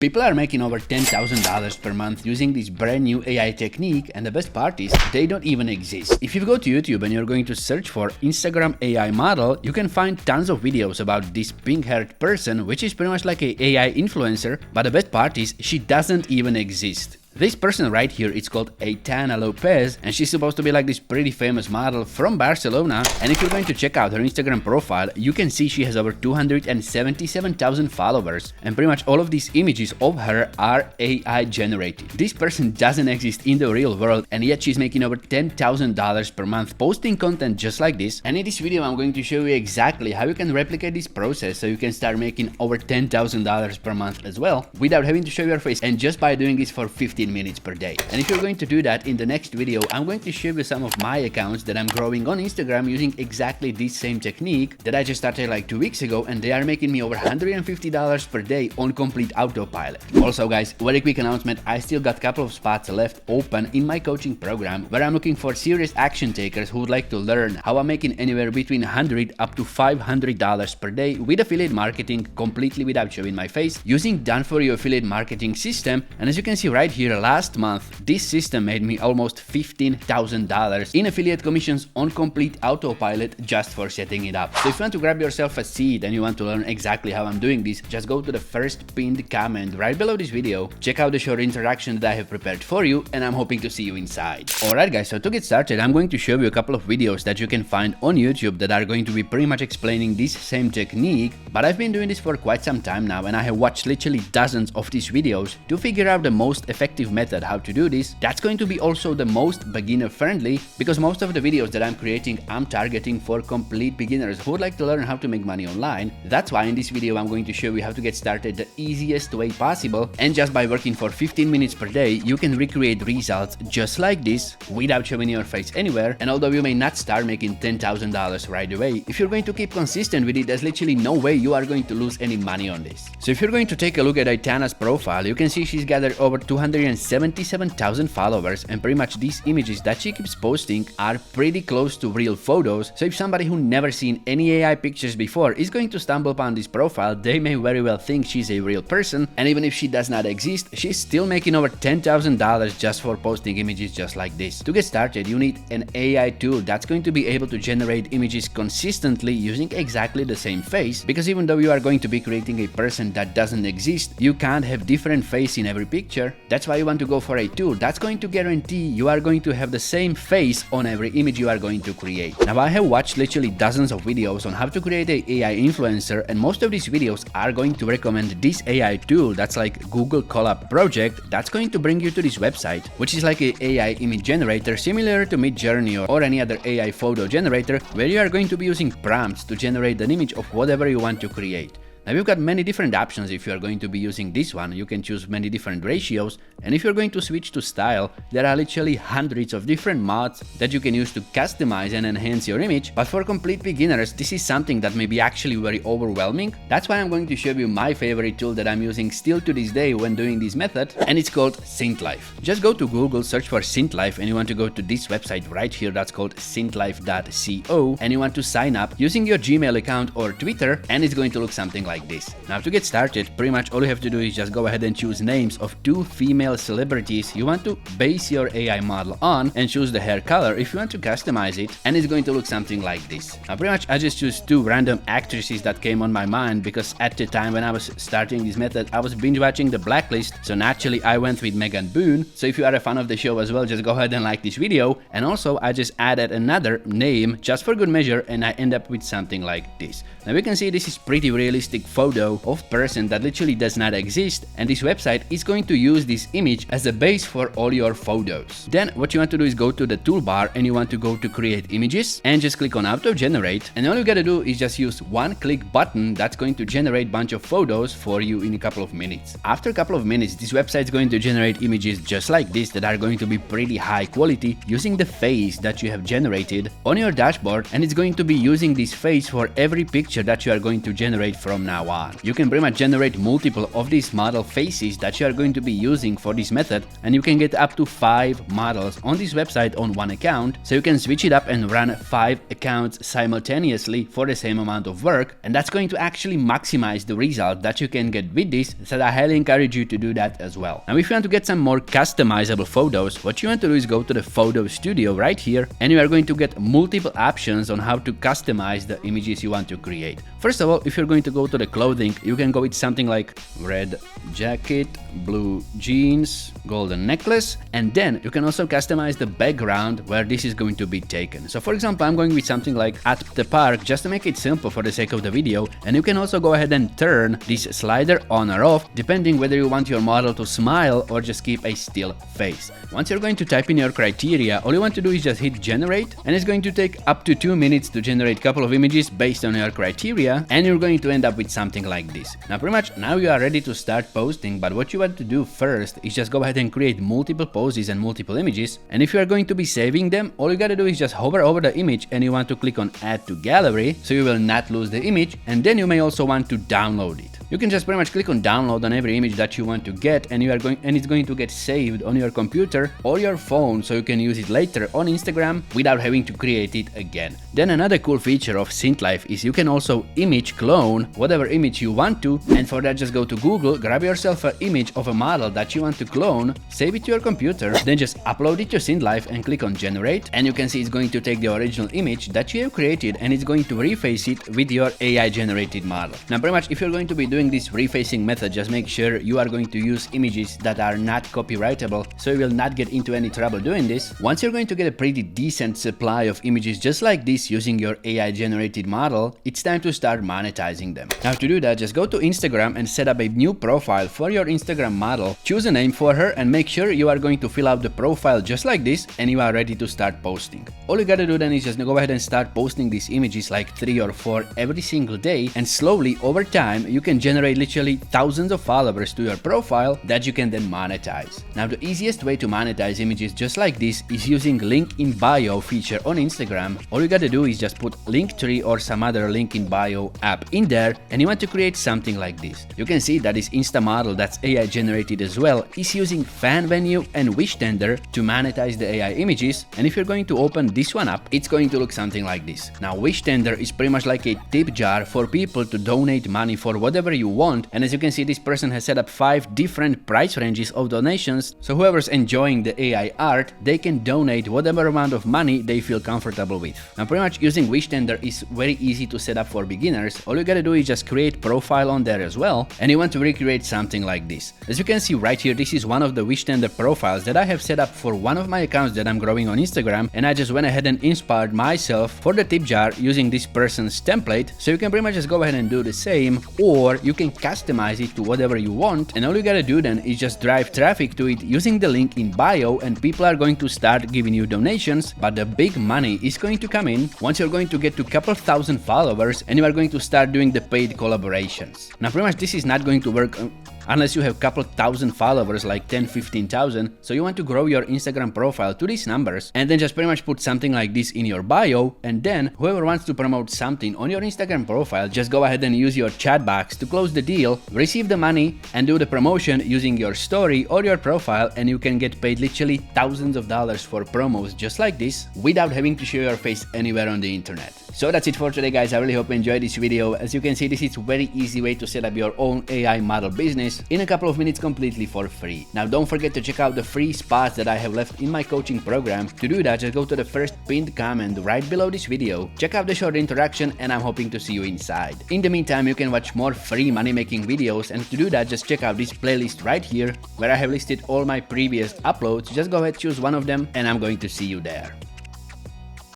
People are making over $10,000 per month using this brand new AI technique, and the best part is they don't even exist. If you go to YouTube and you're going to search for Instagram AI model, you can find tons of videos about this pink-haired person, which is pretty much like an AI influencer, but the best part is she doesn't even exist. This person right here is called Aitana Lopez, and she's supposed to be like this pretty famous model from Barcelona. And if you're going to check out her Instagram profile, you can see she has over 277,000 followers, and pretty much all of these images of her are AI generated. This person doesn't exist in the real world, and yet she's making over $10,000 per month posting content just like this. And in this video I'm going to show you exactly how you can replicate this process so you can start making over $10,000 per month as well, without having to show your face, and just by doing this for 15 minutes per day. And if you're going to do that in the next video, I'm going to show you some of my accounts that I'm growing on Instagram using exactly this same technique that I just started like 2 weeks ago, and they are making me over $150 per day on complete autopilot. Also guys, very quick announcement, I still got a couple of spots left open in my coaching program where I'm looking for serious action takers who would like to learn how I'm making anywhere between $100 up to $500 per day with affiliate marketing completely without showing my face using done for you affiliate marketing system. And as you can see right here, last month this system made me almost $15,000 in affiliate commissions on complete autopilot just for setting it up. So if you want to grab yourself a seat and you want to learn exactly how I'm doing this, just go to the first pinned comment right below this video, check out the short introduction that I have prepared for you, and I'm hoping to see you inside. Alright guys, so to get started, I'm going to show you a couple of videos that you can find on YouTube that are going to be pretty much explaining this same technique, but I've been doing this for quite some time now, and I have watched literally dozens of these videos to figure out the most effective method how to do this. That's going to be also the most beginner friendly, because most of the videos that I'm creating I'm targeting for complete beginners who would like to learn how to make money online. That's why in this video I'm going to show you how to get started the easiest way possible, and just by working for 15 minutes per day you can recreate results just like this without showing your face anywhere. And although you may not start making $10,000 right away, if you're going to keep consistent with it, there's literally no way you are going to lose any money on this. So if you're going to take a look at Aitana's profile, you can see she's gathered over 277,000 followers, and pretty much these images that she keeps posting are pretty close to real photos. So if somebody who never seen any AI pictures before is going to stumble upon this profile, they may very well think she's a real person, and even if she does not exist, she's still making over $10,000 just for posting images just like this. To get started, you need an AI tool that's going to be able to generate images consistently using exactly the same face, because even though you are going to be creating a person that doesn't exist, you can't have different face in every picture. That's why you want to go for a tool that's going to guarantee you are going to have the same face on every image you are going to create. Now I have watched literally dozens of videos on how to create an AI influencer, and most of these videos are going to recommend this AI tool that's like Google Colab project that's going to bring you to this website, which is like an AI image generator similar to Midjourney or any other AI photo generator, where you are going to be using prompts to generate an image of whatever you want to create. Now you've got many different options. If you are going to be using this one, you can choose many different ratios, and if you're going to switch to style, there are literally hundreds of different mods that you can use to customize and enhance your image. But for complete beginners, this is something that may be actually very overwhelming. That's why I'm going to show you my favorite tool that I'm using still to this day when doing this method, and it's called Synthlife. Just go to Google, search for Synthlife, and you want to go to this website right here that's called synthlife.co, and you want to sign up using your Gmail account or Twitter, and it's going to look something like this. Now to get started, pretty much all you have to do is just go ahead and choose names of 2 female celebrities you want to base your AI model on, and choose the hair color if you want to customize it, and it's going to look something like this. Now pretty much I just choose 2 random actresses that came on my mind, because at the time when I was starting this method I was binge watching The Blacklist, so naturally I went with Megan Boone. So if you are a fan of the show as well, just go ahead and like this video. And also I just added another name just for good measure, and I end up with something like this. Now we can see this is pretty realistic photo of person that literally does not exist, and this website is going to use this image as a base for all your photos. Then what you want to do is go to the toolbar, and you want to go to create images, and just click on auto generate, and all you gotta do is just use one click button that's going to generate bunch of photos for you in a couple of minutes. After a couple of minutes, this website is going to generate images just like this that are going to be pretty high quality using the face that you have generated on your dashboard, and it's going to be using this face for every picture that you are going to generate from now on. You can pretty much generate multiple of these model faces that you are going to be using for this method, and you can get up to 5 models on this website on one account, so you can switch it up and run 5 accounts simultaneously for the same amount of work, and that's going to actually maximize the result that you can get with this, so I highly encourage you to do that as well. Now if you want to get some more customizable photos, what you want to do is go to the photo studio right here, and you are going to get multiple options on how to customize the images you want to create. First of all, if you're going to go to the clothing, you can go with something like red jacket, blue jeans, golden necklace, and then you can also customize the background where this is going to be taken. So for example, I'm going with something like at the park, just to make it simple for the sake of the video, and you can also go ahead and turn this slider on or off depending whether you want your model to smile or just keep a still face. Once you're going to type in your criteria, all you want to do is just hit generate, and it's going to take up to 2 minutes to generate a couple of images based on your criteria, and you're going to end up with something like this. Now pretty much now you are ready to start posting, but what you want to do first is just go ahead and create multiple poses and multiple images, and if you are going to be saving them, all you gotta do is just hover over the image and you want to click on add to gallery, so you will not lose the image, and then you may also want to download it. You can just pretty much click on download on every image that you want to get, and it's going to get saved on your computer or your phone, so you can use it later on Instagram without having to create it again. Then another cool feature of SynthLife is you can also image clone whatever image you want to, and for that just go to Google, grab yourself an image of a model that you want to clone, save it to your computer, then just upload it to SynthLife and click on generate, and you can see it's going to take the original image that you have created and it's going to reface it with your AI generated model. Now pretty much if you're going to be doing this refacing method, just make sure you are going to use images that are not copyrightable, so you will not get into any trouble doing this. Once you're going to get a pretty decent supply of images just like this using your AI generated model, it's time to start monetizing them. Now to do that, just go to Instagram and set up a new profile for your Instagram model, choose a name for her, and make sure you are going to fill out the profile just like this, and you are ready to start posting. All you gotta do then is just go ahead and start posting these images like 3 or 4 every single day, and slowly over time you can generate literally thousands of followers to your profile that you can then monetize. Now the easiest way to monetize images just like this is using link in bio feature on Instagram. All you gotta do is just put Linktree or some other link in bio app in there, and you want to create something like this. You can see that this Insta model that's AI generated as well is using fan venue and wish tender to monetize the AI images, and if you're going to open this one up, it's going to look something like this. Now wish tender is pretty much like a tip jar for people to donate money for whatever you want, and as you can see, this person has set up 5 different price ranges of donations, so whoever's enjoying the AI art, they can donate whatever amount of money they feel comfortable with. Now pretty much using wish tender is very easy to set up for beginners. All you gotta do is just create profile on there as well, and you want to recreate something like this. As you can see right here, this is one of the wish tender profiles that I have set up for one of my accounts that I'm growing on Instagram, and I just went ahead and inspired myself for the tip jar using this person's template, so you can pretty much just go ahead and do the same, or you can customize it to whatever you want, and all you gotta do then is just drive traffic to it using the link in bio, and people are going to start giving you donations, but the big money is going to come in once you're going to get to a couple thousand followers and you are going to start doing the paid collaborations. Now pretty much this is not going to work unless you have a couple thousand followers, like 10-15,000, so you want to grow your Instagram profile to these numbers, and then just pretty much put something like this in your bio, and then whoever wants to promote something on your Instagram profile, just go ahead and use your chat box to close the deal, receive the money, and do the promotion using your story or your profile, and you can get paid literally thousands of dollars for promos just like this without having to show your face anywhere on the internet. So that's it for today, guys. I really hope you enjoyed this video. As you can see, this is a very easy way to set up your own AI model business in a couple of minutes completely for free. Now don't forget to check out the free spots that I have left in my coaching program. To do that, just go to the first pinned comment right below this video, check out the short introduction, and I'm hoping to see you inside. In the meantime, you can watch more free money making videos, and to do that, just check out this playlist right here where I have listed all my previous uploads. Just go ahead, choose one of them, and I'm going to see you there.